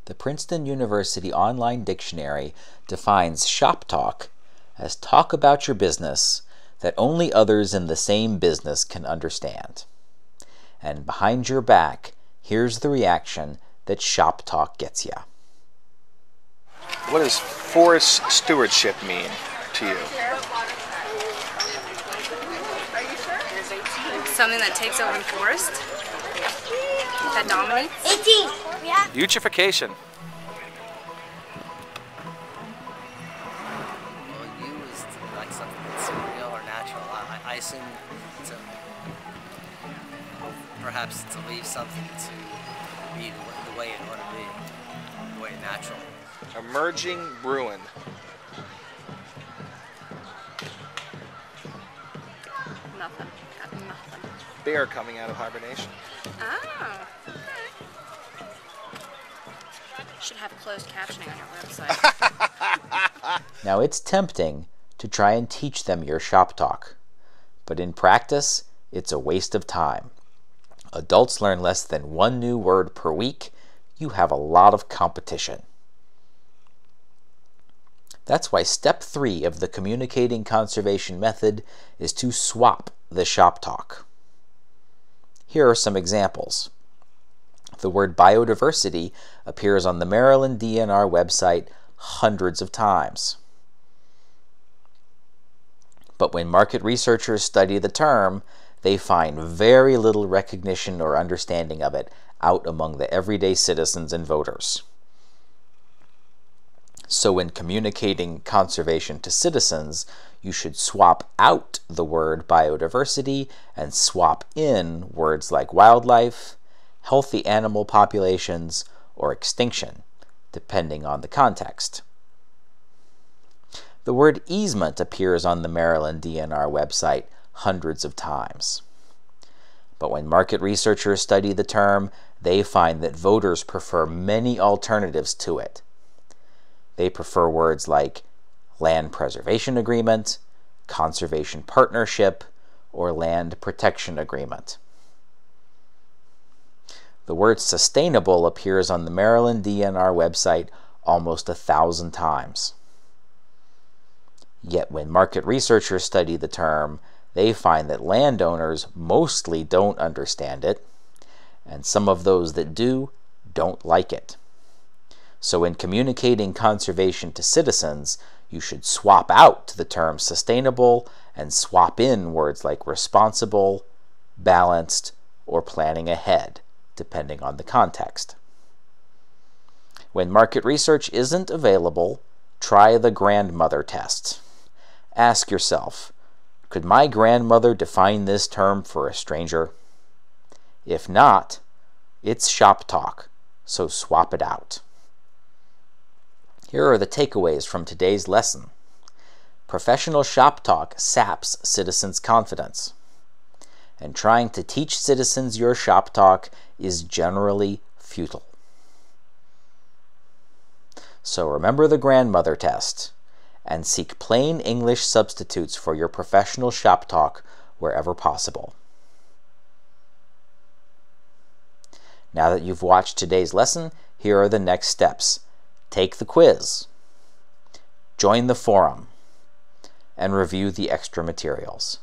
The Princeton University Online Dictionary defines shop talk as talk about your business that only others in the same business can understand. And behind your back, here's the reaction that shop talk gets you. What does forest stewardship mean to you? Something that takes over the forest, that dominates. 18. Eutrophication. Well, used like something that's real or natural. I assume to perhaps to leave something to be the way it ought to be, the way natural. Emerging ruin. Nothing. Got nothing. Bear coming out of hibernation. Oh. Should have closed captioning on your website. Now it's tempting to try and teach them your shop talk, but in practice, it's a waste of time. Adults learn less than one new word per week. You have a lot of competition. That's why step 3 of the communicating conservation method is to swap the shop talk. Here are some examples. The word biodiversity appears on the Maryland DNR website hundreds of times. But when market researchers study the term, they find very little recognition or understanding of it out among the everyday citizens and voters. So when communicating conservation to citizens, you should swap out the word biodiversity and swap in words like wildlife, healthy animal populations, or extinction, depending on the context. The word easement appears on the Maryland DNR website hundreds of times. But when market researchers study the term, they find that voters prefer many alternatives to it. They prefer words like land preservation agreement, conservation partnership, or land protection agreement. The word sustainable appears on the Maryland DNR website almost 1,000 times. Yet when market researchers study the term, they find that landowners mostly don't understand it, and some of those that do don't like it. So in communicating conservation to citizens, you should swap out the term sustainable and swap in words like responsible, balanced, or planning ahead, depending on the context. When market research isn't available, try the grandmother test. Ask yourself, could my grandmother define this term for a stranger? If not, it's shop talk, so swap it out. Here are the takeaways from today's lesson. Professional shop talk saps citizens' confidence, and trying to teach citizens your shop talk is generally futile. So remember the grandmother test, and seek plain English substitutes for your professional shop talk wherever possible. Now that you've watched today's lesson, here are the next steps. Take the quiz, join the forum, and review the extra materials.